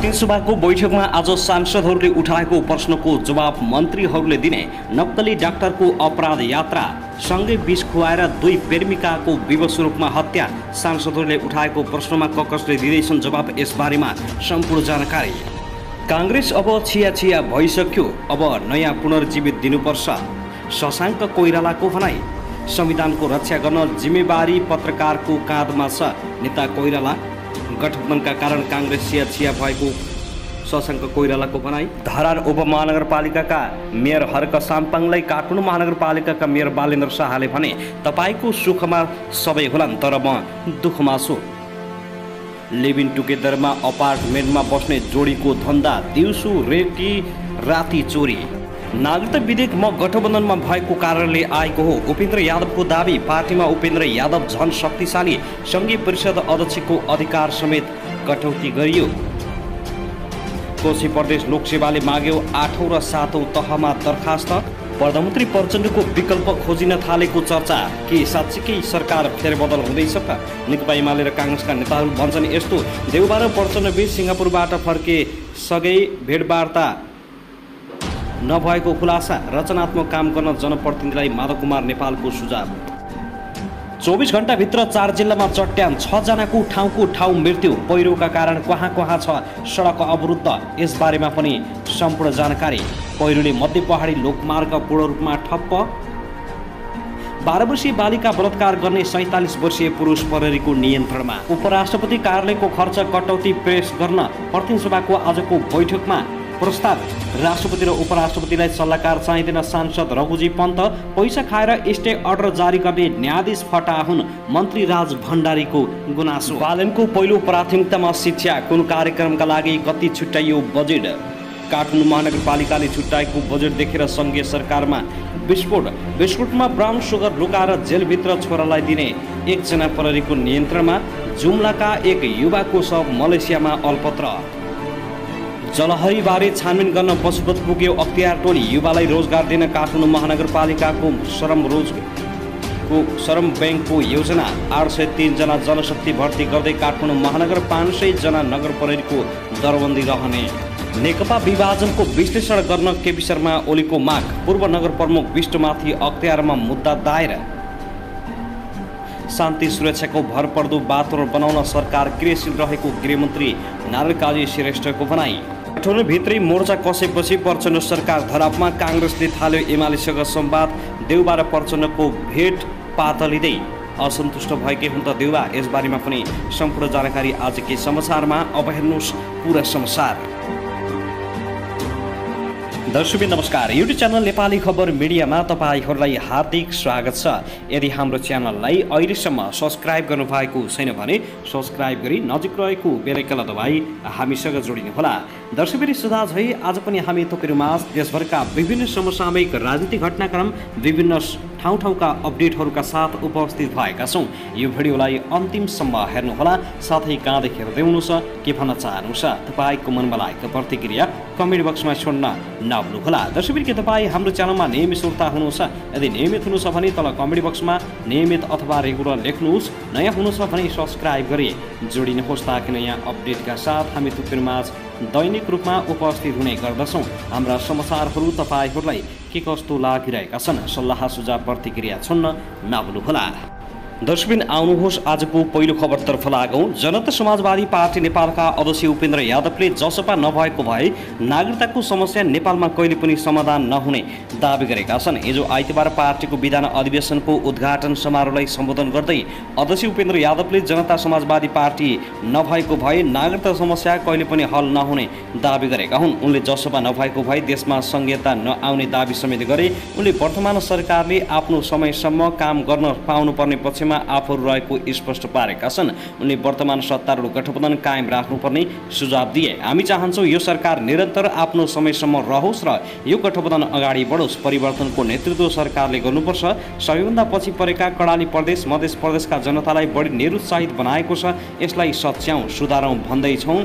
प्रतिनिधिसभाको बैठकमा आज सांसदहरूले उठाएको प्रश्नको जवाब मन्त्रीहरूले दिने। नक्कली डाक्टरको अपराध यात्रा सँगै विष खुवाएर 2 प्रेमिकाको विवश रूपमा हत्या। सांसदहरूले उठाएको प्रश्नमा कसले दिँदैछन् जवाब, यसबारेमा सम्पूर्ण जानकारी। काङ्ग्रेस अब छिया भइसक्यो, अब नयाँ पुनर्जीवित दिनुपर्छ, शशाङ्क कोइरालाको भनाई। संविधानको रक्षा गर्न जिम्मेवारी पत्रकारको काँधमा छ, नेता कोइराला। गठबन्धनका कारण काङ्ग्रेस छिया भएको शशाङ्क कोइरालाको भनाई। धरार उपमहानगरपालिकाका मेयर हर्क साम्पाङलाई काठमाडौँ महानगरपालिकाका मेयर बालेन्द्र शाहले भने, तपाईको सुखमा सबै होलान् तर म दुःखमा छु। लिभ इन टुगेदरमा अपार्टमेन्टमा बस्ने जोडीको धन्दा, दिउँसो रेकी राति चोरी। नागरिकता विधेयक म गठबन्धनमा भएको कारणले आएको हो, उपेन्द्र यादवको दाबी। पार्टीमा उपेन्द्र यादव झन शक्तिशाली, सङ्घीय परिषद अध्यक्षको अधिकार समेत कटौती गरियो। कोशी प्रदेश लोकसेवाले माग्यो 8औं र 7औं तहमा दरखास्त। प्रधानमन्त्री प्रचण्डको विकल्प खोजिन थालेको चर्चा, के साँच्चीकै सरकार फेरबदल हुँदैछ त? नेकपा एमाले र काङ्ग्रेसका नेताहरू भन्छन् यस्तो। देउबा र प्रचण्डबीच सिङ्गापुरबाट फर्के सँगै भेटवार्ता नभएको खुलासा। रचनात्मक काम गर्न जनप्रतिनिधिलाई माधव कुमार नेपालको सुझाव। 24 घण्टाभित्र 4 जिल्लामा चट्याङ, 6 जनाको ठाउँको ठाउँ मृत्यु। पहिरोका कारण कहाँ छ सडक अवरुद्ध, यसबारेमा पनि सम्पूर्ण जानकारी। पहिरोले मध्य पहाडी लोकमार्ग पूर्ण रूपमा ठप्प। 12 वर्षीय बालिका बलात्कार गर्ने 47 वर्षीय पुरुष प्रहरीको नियन्त्रणमा। उपराष्ट्रपति कार्यालयको खर्च कटौती पेश गर्न प्रतिनिधिसभाको आजको बैठकमा प्रस्ताव। राष्ट्रपति र उपराष्ट्रपतिलाई सल्लाहकार चाहिँदैन, सांसद रघुजी पन्त। पैसा खाएर स्टे अर्डर जारी गर्ने न्यायाधीश फटा हुन्, मन्त्री राज भण्डारीको गुनासो। बालनको पहिलो प्राथमिकतामा शिक्षा, कुन कार्यक्रमका लागि कति छुट्याइयो बजेट? काठमाडौँ महानगरपालिकाले छुट्याएको बजेट देखेर सङ्घीय सरकारमा विस्फोटमा ब्राउन सुगर लुकाएर जेलभित्र छोरालाई दिने। 1 जना प्रहरीको नियन्त्रणमा। जुम्लाका एक युवाको शव मलेसियामा अलपत्र। जलहरीबारे छानबिन गर्न पशुपत पुग्यो अख्तियार टोली। युवालाई रोजगार दिन काठमाडौँ महानगरपालिकाको श्रम ब्याङ्कको योजना। 803 जना जनशक्ति भर्ती गर्दै काठमाडौँ महानगर 500 जना नगर प्रहरीको दरबन्दी रहने। नेकपा विभाजनको विश्लेषण गर्न केपी शर्मा ओलीको माग। पूर्व नगर प्रमुख विष्टमाथि अख्तियारमा मुद्दा दायर। शान्ति सुरक्षाको भरपर्दो वातावरण बनाउन सरकार क्रियाशील रहेको गृहमन्त्री नारायण काजी श्रेष्ठको भनाई। काठमाडौँ भित्रै मोर्चा कसेपछि प्रचण्ड सरकार धरापमा। काङ्ग्रेसले थाल्यो एमालेसँग संवाद। देउबा र प्रचण्डको भेट पातलिँदै असन्तुष्ट भएकै हुन् त देउबा, यसबारेमा पनि सम्पूर्ण जानकारी आजकै समाचारमा। अब हेर्नुहोस् पुरा समाचार। दर्शकबिन नमस्कार, युट्युब च्यानल नेपाली खबर मिडियामा तपाईहरूलाई हार्दिक स्वागत छ। यदि हाम्रो च्यानललाई अहिलेसम्म सब्सक्राइब गर्नुभएको छैन भने सब्सक्राइब गरी नजिक रहेको बेल आइकन दबाई हामीसँग जोडिनुहोला। दर्शकबिन सुझाव है, आज पनि हामी तपाईँहरूमा देशभरका विभिन्न समसामयिक राजनीतिक घटनाक्रम, विभिन्न ठाउँका अपडेटहरूका साथ उपस्थित भएका छौँ। यो भिडियोलाई अन्तिमसम्म हेर्नुहोला, साथै कहाँदेखि हेर्दै हुनुहुन्छ, के भन्न चाहनुहुन्छ, तपाईँको मनमा लागेको प्रतिक्रिया कमेन्ट बक्समा छोड्न नभुल्नुहोला। दर्शकबिन के तपाईँ हाम्रो च्यानलमा नियमित श्रोता हुनुहुन्छ? यदि नियमित हुनुहुन्छ भने तल कमेन्ट बक्समा नियमित अथवा रेगुलर लेख्नुहोस्। नयाँ हुनुहुन्छ भने सब्सक्राइब गरी जोडिनुहोस्, ताकि नयाँ अपडेटका साथ हामी तपाईँहरूमा दैनिक रूपमा उपस्थित हुने गर्दछौँ। हाम्रा समाचारहरू तपाईँहरूलाई के कस्तो लागिरहेका छन्, सल्लाह सुझाव प्रतिक्रिया छोड्न नभुल्नुहोला। दर्शकबिन आउनुहोस् आजको पहिलो खबरतर्फ लागौँ। जनता समाजवादी पार्टी नेपालका अध्यक्ष उपेन्द्र यादवले जसपा नभएको भए नागरिकताको समस्या नेपालमा कहिले पनि समाधान नहुने दावी गरेका छन्। हिजो आइतबार पार्टीको विधान अधिवेशनको उद्घाटन समारोहलाई सम्बोधन गर्दै अध्यक्ष उपेन्द्र यादवले जनता समाजवादी पार्टी नभएको भए नागरिकता समस्या कहिले पनि हल नहुने दावी गरेका हुन्। उनले जसपा नभएको भए देशमा संघीयता नआउने दावी समेत गरे। उनले वर्तमान सरकारले आफ्नो समयसम्म काम गर्न पाउनुपर्ने पक्ष आफूहरू रहेको स्पष्ट पारेका छन्। उनले वर्तमान सत्तारूढ गठबन्धन कायम राख्नुपर्ने सुझाव दिए। हामी चाहन्छौँ यो सरकार निरन्तर आफ्नो समयसम्म रहोस् र यो गठबन्धन अगाडि बढोस्। परिवर्तनको नेतृत्व सरकारले गर्नुपर्छ। सबैभन्दा पछि परेका कर्णाली प्रदेश, मध्य प्रदेशका जनतालाई बढी निरुत्साहित बनाएको छ। यसलाई सच्याउँ, सुधारौँ भन्दैछौँ।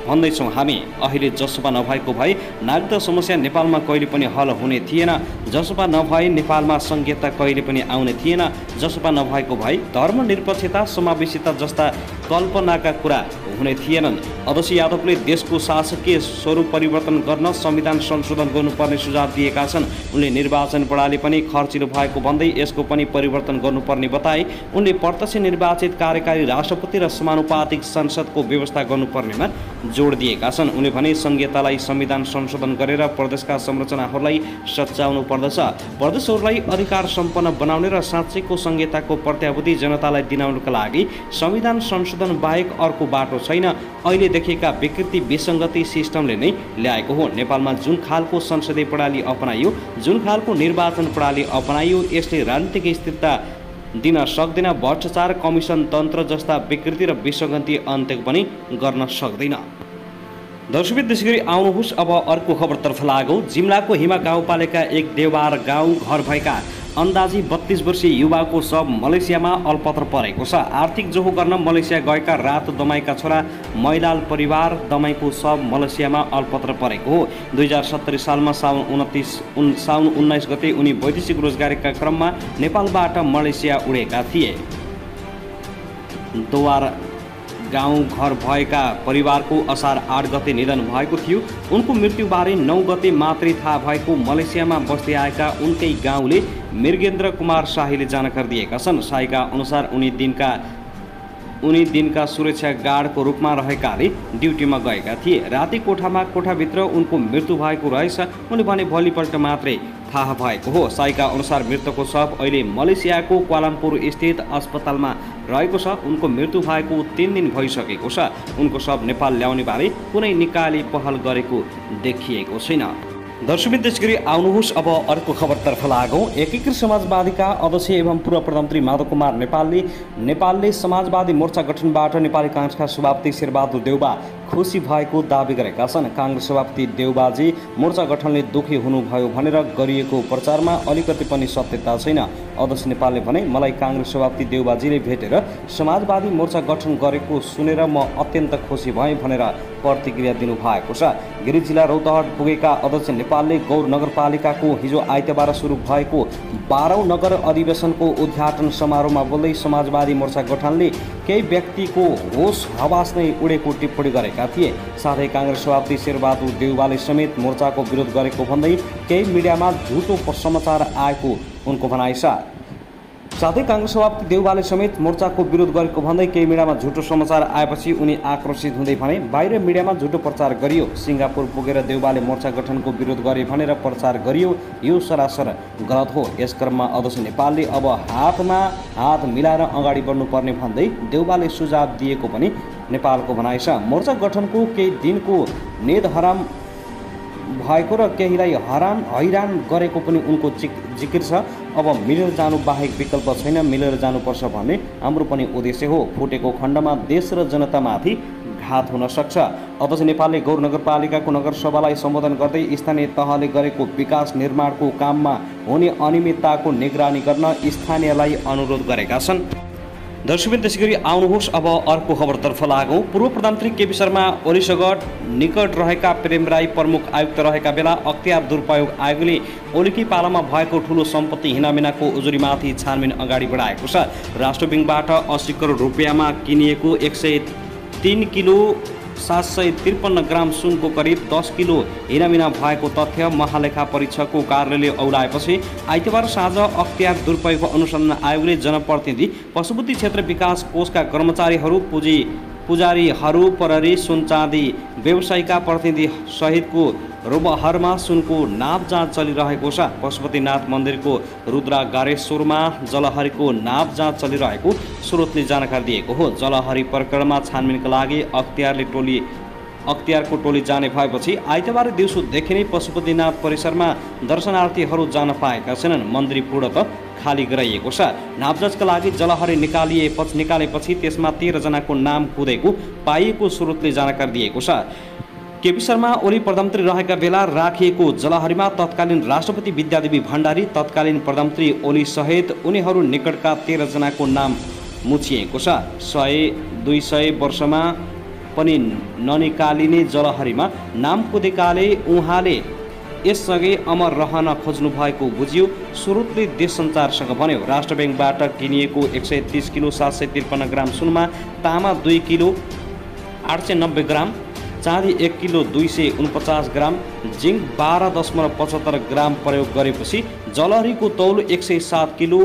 भन्दैछौँ हामी। अहिले जसपा नभएको भए नागरिकता समस्या नेपालमा कहिले पनि हल हुने थिएन। जसपा नभए नेपालमा संघीयता कहिले पनि आउने थिएन। जसपा नभएको भए धर्मनिरपेक्षता समावेशिता जस्ता कल्पनाका कुरा हुने थिएनन्। अध्यक्ष यादवले देशको शासकीय स्वरूप परिवर्तन गर्न संविधान संशोधन गर्नुपर्ने सुझाव दिएका छन्। उनले निर्वाचन प्रणाली पनि खर्चिलो भएको भन्दै यसको पनि परिवर्तन गर्नुपर्ने बताए। उनले प्रत्यक्ष निर्वाचित कार्यकारी राष्ट्रपति र समानुपातिक संसदको व्यवस्था गर्नुपर्नेमा जोड दिएका छन्। उनले भने संघीयतालाई संविधान संशोधन गरेर प्रदेशका संरचनाहरूलाई सच्याउनु पर्दछ। प्रदेशहरूलाई अधिकार सम्पन्न बनाउने र साँच्चैको संघीयताको प्रत्याभूति जनतालाई दिलाउनका लागि संविधान संशोधन बाहेक अर्को बाटो छैन। अहिले देखिएका विकृति विसङ्गति सिस्टमले नै ल्याएको हो। नेपालमा जुन खालको संसदीय प्रणाली अपनाइयो, जुन खालको निर्वाचन प्रणाली अपनाइयो, यसले राजनीतिक स्थिरता दिन सक्दैन। भ्रष्टाचार, कमिसन तन्त्र जस्ता विकृति र विसङ्गति अन्त्य पनि गर्न सक्दैन। दर्शकबिन त्यसैगरी आउनुहोस् अब अर्को खबरतर्फ लागौँ। जिम्लाको हिमा गाउँपालिका एक देवार गाउँ घर भएका अन्दाजी 32 वर्षीय युवाको शव मलेसियामा अलपत्र परेको छ। आर्थिक जोहो गर्न मलेसिया गएका रातो दमाईका छोरा मैलाल परिवार दमाईको शव मलेसियामा अलपत्र परेको हो। 2070 सालमा साउन 19 गते उनी वैदेशिक रोजगारीका क्रममा नेपालबाट मलेसिया उडेका थिए। दोवार गाउँ घर भएका परिवारको असार 8 गते निधन भएको थियो। उनको मृत्युबारे 9 गते मात्रै थाहा भएको मलेसियामा बस्दै आएका उनकै गाउँले मृगेन्द्र कुमार शाहीले जानकारी दिएका छन्। शाहीका अनुसार उनी दिनका सुरक्षा गार्डको रूपमा रहेकाले ड्युटीमा गएका थिए। राति कोठाभित्र उनको मृत्यु भएको रहेछ। उनले भने भोलिपल्ट मात्रै थाहा भएको हो। शाहीका अनुसार मृतकको शव अहिले मलेसियाको क्वालालम्पुर स्थित अस्पतालमा रहेको छ। उनको मृत्यु भएको 3 दिन भइसकेको छ। उनको शव नेपाल ल्याउने बारे कुनै निकायले पहल गरेको देखिएको छैन। दर्शकबिन त्यसैगरी आउनुहोस् अब अर्को खबरतर्फ लागौँ। एकीकृत समाजवादीका अध्यक्ष एवं पूर्व प्रधानमन्त्री माधव कुमार नेपालले समाजवादी मोर्चा गठनबाट नेपाली काङ्ग्रेसका सभापति शेरबहादुर देउबा खुसी भएको दावी गरेका छन्। काङ्ग्रेस सभापति देउबाजी मोर्चा गठनले दुखी हुनुभयो भनेर गरिएको प्रचारमा अलिकति पनि सत्यता छैन। अध्यक्ष नेपालले भने मलाई काङ्ग्रेस सभापति देउबाजीले भेटेर समाजवादी मोर्चा गठन गरेको सुनेर म अत्यन्त खुसी भएँ भनेर प्रतिक्रिया दिनुभएको छ। गिरी जिल्ला रौतहट पुगेका अध्यक्ष नेपालले गौर नगरपालिकाको हिजो आइतबार सुरु भएको 12औं नगर अधिवेशनको उद्घाटन समारोहमा बोल्दै समाजवादी मोर्चा गठनले केही व्यक्तिको होस हवास नै उडेको टिप्पणी गरेका थिए। साथै काङ्ग्रेस सभापति शेरबहादुर देउबाले समेत मोर्चाको विरोध गरेको भन्दै केही मिडियामा झुटो समाचार आएको उनको भनाइ छ। साथै काङ्ग्रेस सभापति देउबाले समेत मोर्चाको विरोध गरेको भन्दै केही मिडियामा झुटो समाचार आएपछि उनी आक्रोशित हुँदै भने बाहिर मिडियामा झुटो प्रचार गरियो। सिङ्गापुर पुगेर देउबाले मोर्चा गठनको विरोध गरे भनेर प्रचार गरियो। यो सरासर गलत हो। यस क्रममा अध्यक्ष नेपालले अब हातमा हात मिलाएर अगाडि बढ्नुपर्ने भन्दै देउबाले सुझाव दिएको पनि नेपालको भनाइ छ। मोर्चा गठनको केही दिनको नेद हराम भएको र केहीलाई हैरान गरेको पनि उनको जिकिर छ। अब मिलेर जानु बाहेक विकल्प छैन, मिलेर जानुपर्छ भन्ने हाम्रो पनि उद्देश्य हो। फुटेको खण्डमा देश र जनतामाथि घात हुन सक्छ। अध्यक्ष नेपालले गौर नगरपालिकाको नगरसभालाई सम्बोधन गर्दै स्थानीय तहले गरेको विकास निर्माणको काममा हुने अनियमितताको निगरानी गर्न स्थानीयलाई अनुरोध गरेका छन्। दर्शकबिन त्यसैगरी आउनुहोस् अब अर्को खबरतर्फ लागौँ। पूर्व प्रधानमन्त्री केपी शर्मा ओलीसँग निकट रहेका प्रेम राई प्रमुख आयुक्त रहेका बेला अख्तियार दुरुपयोग आयोगले ओलीकी पालामा भएको ठूलो सम्पत्ति हिनामिनाको उजुरीमाथि छानबिन अगाडि बढाएको छ। राष्ट्र ब्याङ्कबाट 80 करोड रुपियाँमा किनिएको 103 किलो 753 ग्राम सुनको करिब 10 किलो हिनामिना भएको तथ्य महालेखा परीक्षकको कार्यालयले औलाएपछि आइतबार साँझ अख्तियार दुरुपयोग अनुसन्धान आयोगले जनप्रतिनिधि पशुपति क्षेत्र विकास कोषका कर्मचारीहरू पुजारीहरू प्रहरी सुन चाँदी व्यवसायिका प्रतिनिधि सहितको रोबहरमा सुनको नाप जाँच चलिरहेको छ। पशुपतिनाथ मन्दिरको रुद्रागारेश्वरमा जलहरीको नाप जाँच चलिरहेको स्रोतले जानकारी दिएको हो। जलहरी प्रकरणमा छानबिनका लागि अख्तियारको टोली जाने भएपछि आइतबार दिउँसोदेखि नै पशुपतिनाथ परिसरमा दर्शनार्थीहरू जान पाएका छैनन्। मन्दिर पूर्णतः खाली गराइएको छ। नापजाँचका लागि जलहरी निकालेपछि त्यसमा 13 जनाको नाम कुदेको पाइएको स्रोतले जानकारी दिएको छ। केपी शर्मा ओली प्रधानमन्त्री रहेका बेला राखिएको जलहरीमा तत्कालीन राष्ट्रपति विद्यादेवी भण्डारी, तत्कालीन प्रधानमन्त्री ओली सहित उनीहरू निकटका 13 जनाको नाम मुछिएको छ। 100-200 वर्षमा पनि ननिकालिने जलहरीमा नाम कुदेकाले उहाँले यससँगै अमर रहन खोज्नु भएको बुझियो। स्रोतले देश सञ्चारसँग भन्यो, राष्ट्र ब्याङ्कबाट किनिएको 130 किलो 753 ग्राम सुनमा तामा 2 किलो 890 ग्राम, चाँदी 1 किलो 249 ग्राम, जिङ्क 12.75 ग्राम प्रयोग गरेपछि जलहरीको तौल 107 किलो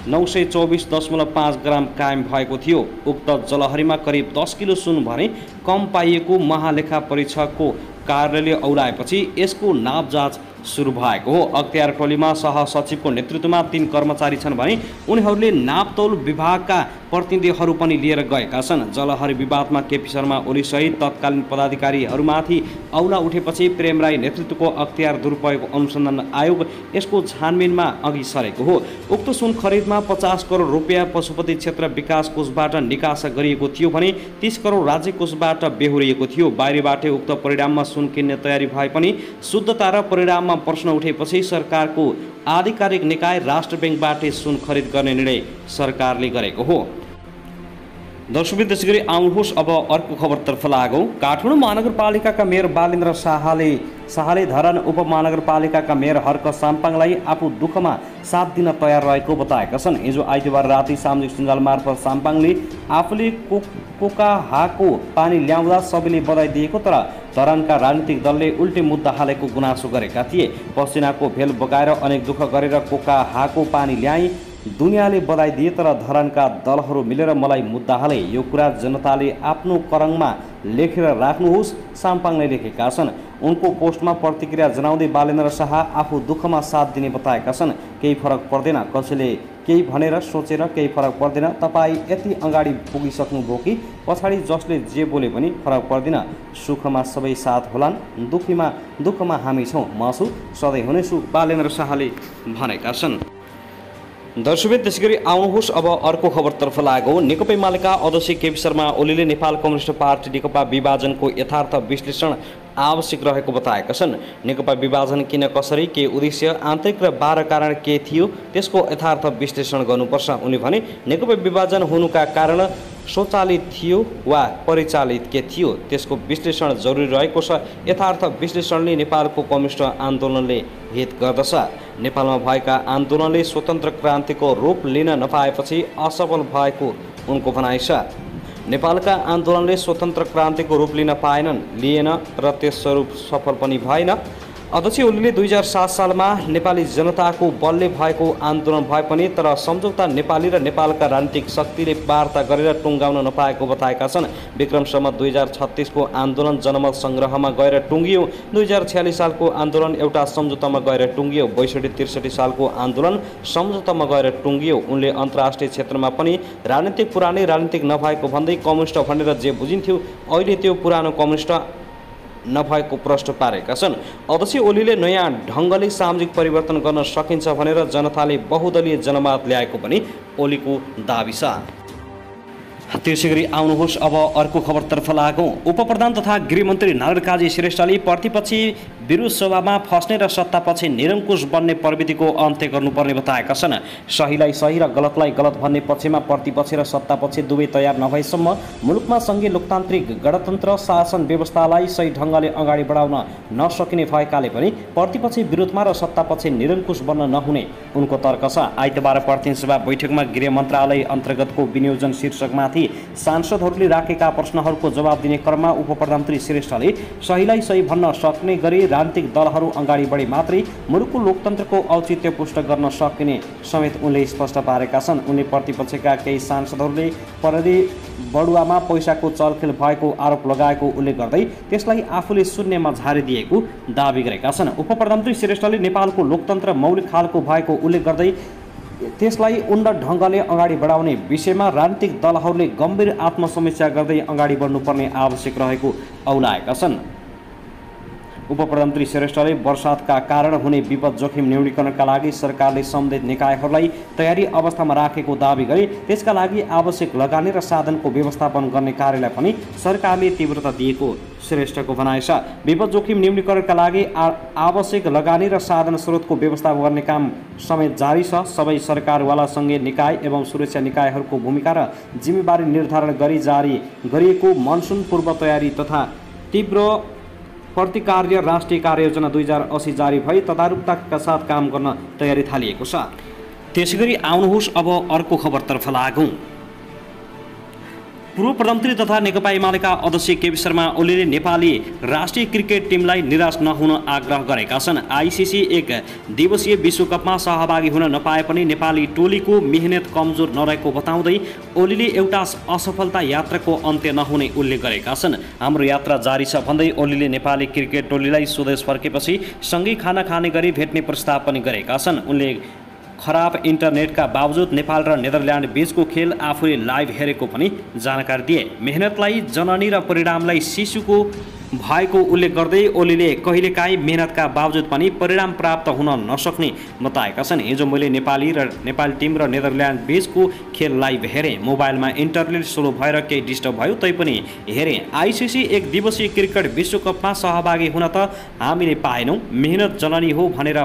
924.5 ग्राम कायम भएको थियो। उक्त जलहरीमा करिब 10 किलो सुन भने कम पाइएको महालेखा परीक्षकको कार्यालयले औलाएपछि यसको नाप जाँच सुरु भएको हो। अख्तियार टोलीमा सहसचिवको नेतृत्वमा 3 कर्मचारी छन् भने उनीहरूले नापतौल विभागका प्रतिनिधिहरू पनि लिएर गएका छन्। जलहरी विवादमा केपी शर्मा ओली सहित तत्कालीन पदाधिकारीहरूमाथि औला उठेपछि प्रेम राई नेतृत्वको अख्तियार दुरुपयोग अनुसन्धान आयोग यसको छानबिनमा अघि सरेको हो। उक्त सुन खरिदमा 50 करोड रुपियाँ पशुपति क्षेत्र विकास कोषबाट निकासा गरिएको थियो भने 30 करोड राज्य कोषबाट बेहोरिएको थियो। बाहिरबाटै उक्त परिणाममा सुन किन्ने तयारी भए पनि शुद्धता र परिणाममा प्रश्न उठेपछि सरकारको आधिकारिक निकाय राष्ट्र ब्याङ्कबाटै सुन खरिद गर्ने निर्णय सरकारले गरेको हो। दर्शकवृन्द, त्यसैगरी आउनुहोस् अब अर्को खबरतर्फ लागौँ। काठमाडौँ महानगरपालिकाका मेयर बालेन्द्र शाहले धरान उपमहानगरपालिकाका मेयर हर्क साम्पाङलाई आफू दुःखमा साथ दिन तयार रहेको बताएका छन्। हिजो आइतबार राति सामाजिक सञ्जाल मार्फत साम्पाङले आफूले कोकाहाको पानी ल्याउँदा सबैले बधाई दिएको तर धरानका राजनीतिक दलले उल्टे मुद्दा हालेको गुनासो गरेका थिए। पसिनाको भेल बगाएर अनेक दुःख गरेर कोकाहाको पानी ल्याए, दुनियाँले बधाई दिए तर धरानका दलहरू मिलेर मलाई मुद्दा हाले। यो कुरा जनताले आफ्नो करङमा लेखेर राख्नुहोस्, साम्पाङले लेखेका छन्। उनको पोस्टमा प्रतिक्रिया जनाउँदै बालेन्द्र शाह आफू दुःखमा साथ दिने बताएका छन्। केही फरक पर्दैन, कसैले केही भनेर सोचेर केही फरक पर्दैन। तपाईँ यति अगाडि पुगिसक्नुभयो कि पछाडि जसले जे बोले पनि फरक पर्दैन। सुखमा सबै साथ होलान्, दुःखमा हामी छौँ, म छु, सधैँ हुनेछु, बालेन्द्र शाहले भनेका छन्। दर्शकवृन्द, त्यसैगरी आउनुहोस् अब अर्को खबरतर्फ लागौँ। नेकपा एमालेका अध्यक्ष केपी शर्मा ओलीले नेपाल कम्युनिस्ट पार्टी नेकपा विभाजनको यथार्थ विश्लेषण आवश्यक रहेको बताएका छन्। नेकपा विभाजन किन, कसरी, के उद्देश्य, आन्तरिक र बाह्य कारण के थियो, त्यसको यथार्थ विश्लेषण गर्नुपर्छ। उनी भने नेकपा विभाजन हुनुका कारण स्वचालित थियो वा परिचालित के थियो, त्यसको विश्लेषण जरुरी रहेको छ। यथार्थ विश्लेषणले नेपालको कम्युनिस्ट आन्दोलनले हित गर्दछ। नेपालमा भएका आन्दोलनले स्वतन्त्र क्रान्तिको रूप लिन नपाएपछि असफल भएको उनको भनाइ छ। नेपालका आन्दोलनले स्वतन्त्र क्रान्तिको रूप लिएन र त्यसस्वरूप सफल पनि भएन। अध्यक्ष ओलीले 2007 सालमा नेपाली जनताको बलले भएको आन्दोलन भए पनि तर सम्झौता नेपाली र नेपालका राजनीतिक शक्तिले वार्ता गरेर टुङ्गाउन नपाएको बताएका छन्। विक्रमसम्म 2036 को आन्दोलन जनमत सङ्ग्रहमा गएर टुङ्गियो। 2046 सालको आन्दोलन एउटा सम्झौतामा गएर टुङ्गियो। 62-63 सालको आन्दोलन सम्झौतामा गएर टुङ्गियो। उनले अन्तर्राष्ट्रिय क्षेत्रमा पनि पुरानै राजनीतिक नभएको भन्दै कम्युनिस्ट भनेर जे बुझिन्थ्यो अहिले त्यो पुरानो कम्युनिस्ट नभएको प्रश्न पारेका छन्। अध्यक्ष ओलीले नयाँ ढङ्गले सामाजिक परिवर्तन गर्न सकिन्छ भनेर जनताले बहुदलीय जनमत ल्याएको पनि ओलीको दाबी छ। त्यसैगरी आउनुहोस् अब अर्को खबरतर्फ लागौँ। उपप्रधान तथा गृहमन्त्री नारायण काजी श्रेष्ठले प्रतिपक्षी विरोध सभामा फस्ने र सत्तापक्षी निरङ्कुश बन्ने प्रविधिको अन्त्य गर्नुपर्ने बताएका छन्। सहीलाई सही र गलतलाई गलत भन्ने पक्षमा प्रतिपक्ष र सत्तापक्ष दुवै तयार नभएसम्म मुलुकमा सङ्घीय लोकतान्त्रिक गणतन्त्र शासन व्यवस्थालाई सही ढङ्गले अगाडि बढाउन नसकिने भएकाले पनि प्रतिपक्षी विरोधमा र सत्तापक्ष निरङ्कुश बन्न नहुने उनको तर्क छ। आइतबार प्रतिनिधि सभा बैठकमा गृह मन्त्रालय अन्तर्गतको विनियोजन शीर्षकमाथि सांसदहरूले राखेका प्रश्नहरूको जवाब दिने क्रममा उपप्रधानमन्त्री श्रेष्ठले सहीलाई सही भन्न सक्ने गरी राजनीतिक दलहरू अगाडि बढे मात्रै मुलुकको लोकतन्त्रको औचित्य पुष्ट गर्न सकिने समेत उनले स्पष्ट पारेका छन्। उनले प्रतिपक्षका केही सांसदहरूले प्रहरी बढुवामा पैसाको चलखेल भएको आरोप लगाएको उल्लेख गर्दै त्यसलाई आफूले शून्यमा झारिदिएको दावी गरेका छन्। उपप्रधानमन्त्री श्रेष्ठले नेपालको लोकतन्त्र मौलिक खालको भएको उल्लेख गर्दै त्यसलाई उन्नत ढङ्गले अगाडि बढाउने विषयमा राजनीतिक दलहरूले गम्भीर आत्मसमीक्षा गर्दै अगाडि बढ्नुपर्ने आवश्यक रहेको औलाएका छन्। उपप्रधानमन्त्री श्रेष्ठले वर्षातका कारण हुने विपद जोखिम न्यूनीकरणका लागि सरकारले सम्बन्धित निकायहरूलाई तयारी अवस्थामा राखेको दावी गरे। त्यसका लागि आवश्यक लगानी र साधनको व्यवस्थापन गर्ने कार्यलाई पनि सरकारले तीव्रता दिएको श्रेष्ठको भनाइ छ। विपद जोखिम न्यूनीकरणका लागि आवश्यक लगानी र साधन स्रोतको व्यवस्थापन गर्ने काम समेत जारी छ। सबै सरकारवाला सङ्घीय निकाय एवं सुरक्षा निकायहरूको भूमिका र जिम्मेवारी निर्धारण गरी जारी गरिएको मनसुन पूर्व तयारी तथा तीव्र प्रतिकार्य राष्ट्रिय कार्ययोजना 2080 जारी भई तदारुकताका साथ काम गर्न तयारी थालिएको छ। त्यसैगरी आउनुहोस् अब अर्को खबरतर्फ लागौँ। पूर्व प्रधानमन्त्री तथा नेकपा एमालेका अध्यक्ष केपी शर्मा ओलीले नेपाली राष्ट्रिय क्रिकेट टिमलाई निराश नहुन आग्रह गरेका छन्। आइसिसी एक दिवसीय विश्वकपमा सहभागी हुन नपाए पनि नेपाली टोलीको मेहनत कमजोर नरहेको बताउँदै ओलीले एउटा असफलता यात्राको अन्त्य नहुने उल्लेख गरेका छन्। हाम्रो यात्रा जारी छ भन्दै ओलीले नेपाली क्रिकेट टोलीलाई स्वदेश फर्केपछि सँगै खाना खाने गरी भेट्ने प्रस्ताव पनि गरेका छन्। उनले खराब इन्टरनेटका बावजुद नेपाल र नेदरल्यान्ड बीचको खेल आफूले लाइभ हेरेको पनि जानकारी दिए। मेहनतलाई जननी र परिणामलाई शिशुको भएको उल्लेख गर्दै ओलीले कहिलेकाहीँ मेहनतका बावजुद पनि परिणाम प्राप्त हुन नसक्ने बताएका छन्। हिजो मैले नेपाली टिम र नेदरल्यान्ड बीचको खेल लाइभ हेरेँ। मोबाइलमा इन्टरनेट स्लो भएर केही डिस्टर्ब भयो तैपनि हेरेँ। आइसिसी एक दिवसीय क्रिकेट विश्वकपमा सहभागी हुन त हामीले पाएनौँ। मेहनत जननी हो भनेर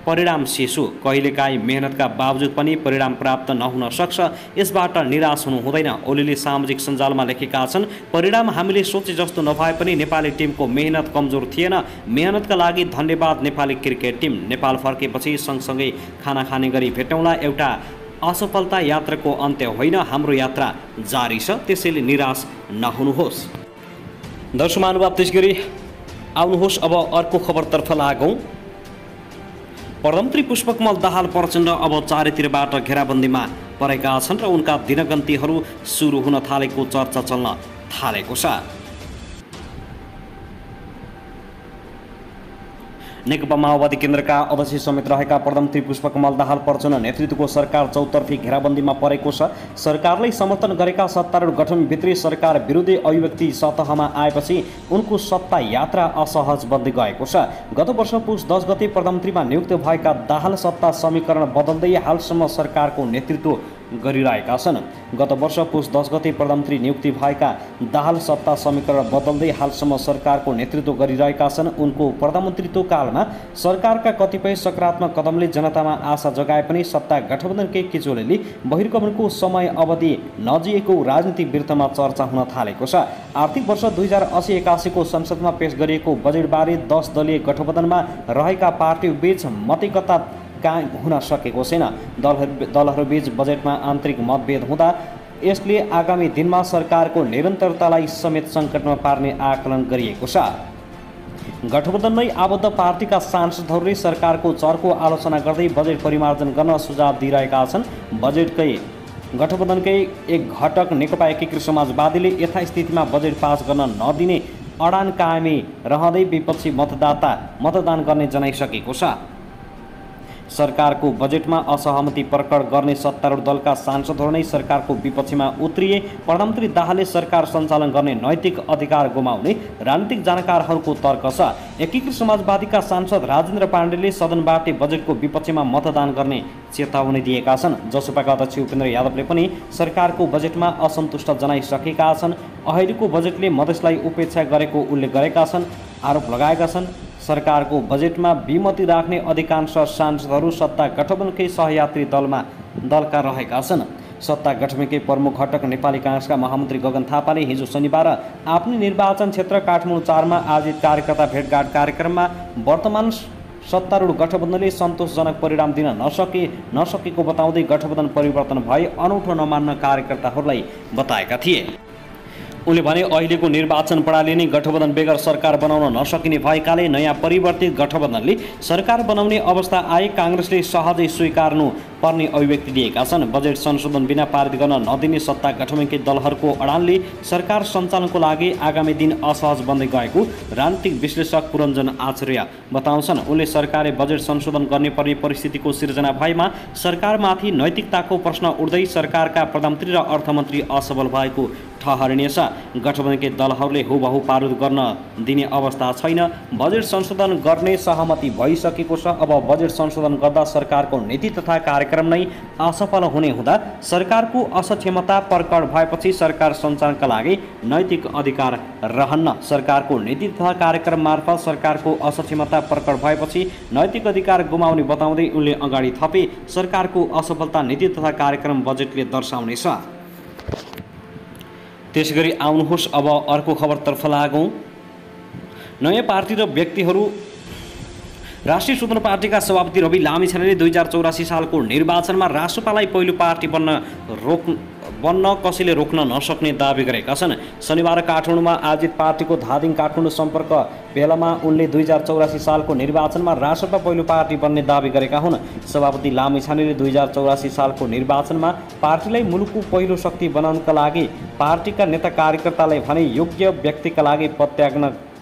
परिणाम शिशु। कहिलेकाहीँ मेहनतका बावजुद पनि परिणाम प्राप्त नहुन सक्छ, यसबाट निराश हुनु हुँदैन। ओलीले सामाजिक सञ्जालमा लेखेका छन्, परिणाम हामीले सोचे जस्तो नभए पनि नेपाली टिमको मेहनत कमजोर थिएन। मेहनतका लागि धन्यवाद नेपाली क्रिकेट टिम। नेपाल फर्केपछि सँगसँगै खाना खाने गरी भेटौँला। एउटा असफलता यात्राको अन्त्य होइन, हाम्रो यात्रा जारी छ, त्यसैले निराश नहुनुहोस्। दर्शक महानुभाव, त्यसगरी आउनुहोस् अब अर्को खबरतर्फ लागौँ। प्रधानमन्त्री पुष्पकमल दाहाल प्रचण्ड अब चारैतिरबाट घेराबन्दीमा परेका छन् र उनका दिनगन्तीहरू सुरु हुन थालेको चर्चा चल्न थालेको छ। नेकपा माओवादी केन्द्रका अध्यक्ष समेत रहेका प्रधानमन्त्री पुष्पकमल दाहाल प्रचण्ड नेतृत्वको सरकार चौतर्फी घेराबन्दीमा परेको छ। सरकारलाई समर्थन गरेका सत्तारूढ गठबन्धनभित्रै सरकार विरोधी अभिव्यक्ति सतहमा आएपछि उनको सत्ता यात्रा असहज बन्दै गएको छ। गत वर्ष पुस 10 गते प्रधानमन्त्रीमा नियुक्त भएका दाहाल सत्ता समीकरण बदल्दै हालसम्म सरकारको नेतृत्व गरिरहेका छन्। गत वर्ष पुस 10 गते प्रधानमन्त्री नियुक्ति भएका दाहाल सत्ता समीकरण बदल्दै हालसम्म सरकारको नेतृत्व गरिरहेका छन्। उनको प्रधानमन्त्रीत्व कालमा सरकारका कतिपय सकारात्मक कदमले जनतामा आशा जगाए पनि सत्ता गठबन्धनकै किचोलेले बहिर्गमनको समय अवधि नजिएको राजनीतिक वृत्तमा चर्चा हुन थालेको छ। आर्थिक वर्ष 2080-81 को संसदमा पेश गरिएको बजेटबारे 10 दलीय गठबन्धनमा रहेका पार्टीबीच मतैकता कायम हुन सकेको छैन। दलहरूबीच बजेटमा आन्तरिक मतभेद हुँदा यसले आगामी दिनमा सरकारको निरन्तरतालाई समेत सङ्कटमा पार्ने आकलन गरिएको छ। गठबन्धनमै आबद्ध पार्टीका सांसदहरूले सरकारको चर्को आलोचना गर्दै बजेट परिमार्जन गर्न सुझाव दिइरहेका छन्। गठबन्धनकै एक घटक नेकपा एकीकृत समाजवादीले यथास्थितिमा बजेट पास गर्न नदिने अडान कायमी रहँदै विपक्षी मतदान गर्ने जनाइसकेको छ। सरकारको बजेटमा असहमति प्रकट गर्ने सत्तारूढ दलका सांसदहरू नै सरकारको विपक्षमा उत्रिए। प्रधानमन्त्री दाहालले सरकार सञ्चालन गर्ने नैतिक अधिकार गुमाउने राजनीतिक जानकारहरूको तर्क छ। एकीकृत समाजवादीका सांसद राजेन्द्र पाण्डेले सदनबाट बजेटको विपक्षमा मतदान गर्ने चेतावनी दिएका छन्। जसपाका अध्यक्ष उपेन्द्र यादवले पनि सरकारको बजेटमा असन्तुष्ट जनाइसकेका छन्। अहिलेको बजेटले मधेसलाई उपेक्षा गरेको उल्लेख गरेका छन्। आरोप लगाएका छन् सरकारको बजेटमा विमति राख्ने अधिकांश सांसदहरू सत्ता गठबन्धनकै सहयात्री दलका रहेका छन्। सत्ता गठबन्धनकै प्रमुख घटक नेपाली काङ्ग्रेसका महामन्त्री गगन थापाले हिजो शनिबार आफ्नो निर्वाचन क्षेत्र काठमाडौँ 4 मा आयोजित कार्यकर्ता भेटघाट कार्यक्रममा वर्तमान सत्तारूढ गठबन्धनले सन्तोषजनक परिणाम दिन नसकेको बताउँदै गठबन्धन परिवर्तन भए अनौठो नमान्न कार्यकर्ताहरूलाई बताएका थिए। उनले भने अहिलेको निर्वाचन प्रणाली नै गठबन्धन बेगर सरकार बनाउन नसकिने भएकाले नयाँ परिवर्तित गठबन्धनले सरकार बनाउने अवस्था आए काङ्ग्रेसले सहजै स्वीकार्नु पर्ने अभिव्यक्ति दिएका छन्। बजेट संशोधन बिना पारित गर्न नदिने सत्ता गठबन्धनकै दलहरूको अडानले सरकार सञ्चालनको लागि आगामी दिन असहज बन्दै गएको राजनीतिक विश्लेषक पुरञ्जन आचार्य बताउँछन्। उनले सरकारले बजेट संशोधन गर्ने पर्ने परिस्थितिको सिर्जना भएमा सरकारमाथि नैतिकताको प्रश्न उठ्दै सरकारका प्रधानमन्त्री र अर्थमन्त्री असफल भएको ठहरिनेछ। गठबन्धनकै दलहरूले हुबहु पारित गर्न दिने अवस्था छैन। बजेट संशोधन गर्ने सहमति भइसकेको छ। अब बजेट संशोधन गर्दा सरकारको नीति तथा कार्यक्रम नै असफल हुने हुँदा सरकारको असक्षमता प्रकट भएपछि सरकार सञ्चालनका लागि नैतिक अधिकार रहन्न। सरकारको नीति तथा कार्यक्रम मार्फत सरकारको असक्षमता प्रकट भएपछि नैतिक अधिकार गुमाउने बताउँदै उनले अगाडि थपे, सरकारको असफलता नीति तथा कार्यक्रम बजेटले दर्शाउनेछ। त्यसैगरी आउनुहोस् अब अर्को खबरतर्फ लागौँ। नयाँ पार्टी र व्यक्तिहरू। राष्ट्रिय स्वतन्त्र पार्टीका सभापति रवि लामिछानेले 2084 सालको निर्वाचनमा रासोपालाई पहिलो पार्टी बन्न कसैले रोक्न नसक्ने दावी गरेका छन्। शनिबार काठमाडौँमा आयोजित पार्टीको धादिङ काठमाडौँ सम्पर्क भेलामा उनले 2084 सालको निर्वाचनमा रासोपा पहिलो पार्टी बन्ने दावी गरेका हुन्। सभापति लामिछानेले 2084 सालको निर्वाचनमा पार्टीलाई मुलुकको पहिलो शक्ति बनाउनका लागि पार्टीका नेता कार्यकर्तालाई भने योग्य व्यक्तिका लागि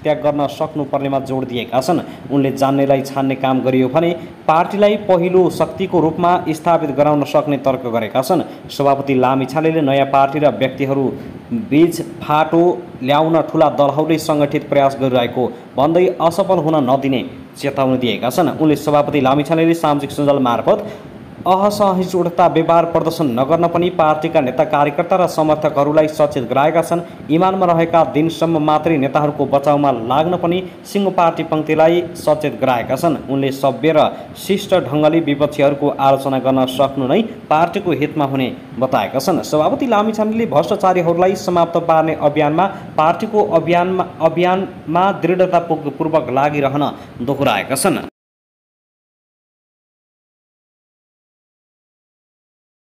त्याग गर्न सक्नुपर्नेमा जोड दिएका छन्। उनले जान्नेलाई छान्ने काम गरियो भने पार्टीलाई पहिलो शक्तिको रूपमा स्थापित गराउन सक्ने तर्क गरेका छन्। सभापति लामिछानेले नयाँ पार्टी र व्यक्तिहरू बीच फाटो ल्याउन ठूला दलहरूले सङ्गठित प्रयास गरिरहेको भन्दै असफल हुन नदिने चेतावनी दिएका छन्। उनले सभापति लामिछानेले सामाजिक सञ्जाल मार्फत असहिष्णुता व्यवहार प्रदर्शन नगर्न पनि पार्टीका नेता कार्यकर्ता र समर्थकहरूलाई सचेत गराएका छन्। इमानमा रहेका दिनसम्म मात्रै नेताहरूको बचाउमा लाग्न पनि सिङ्गो पार्टी पङ्क्तिलाई सचेत गराएका छन्। उनले सभ्य र शिष्ट ढङ्गले विपक्षीहरूको आलोचना गर्न सक्नु नै पार्टीको हितमा हुने बताएका छन्। सभापति लामिछानेले भ्रष्टाचारीहरूलाई समाप्त पार्ने अभियानमा पार्टीको अभियानमा दृढतापूर्वक लागिरहन दोहोऱ्याएका छन्।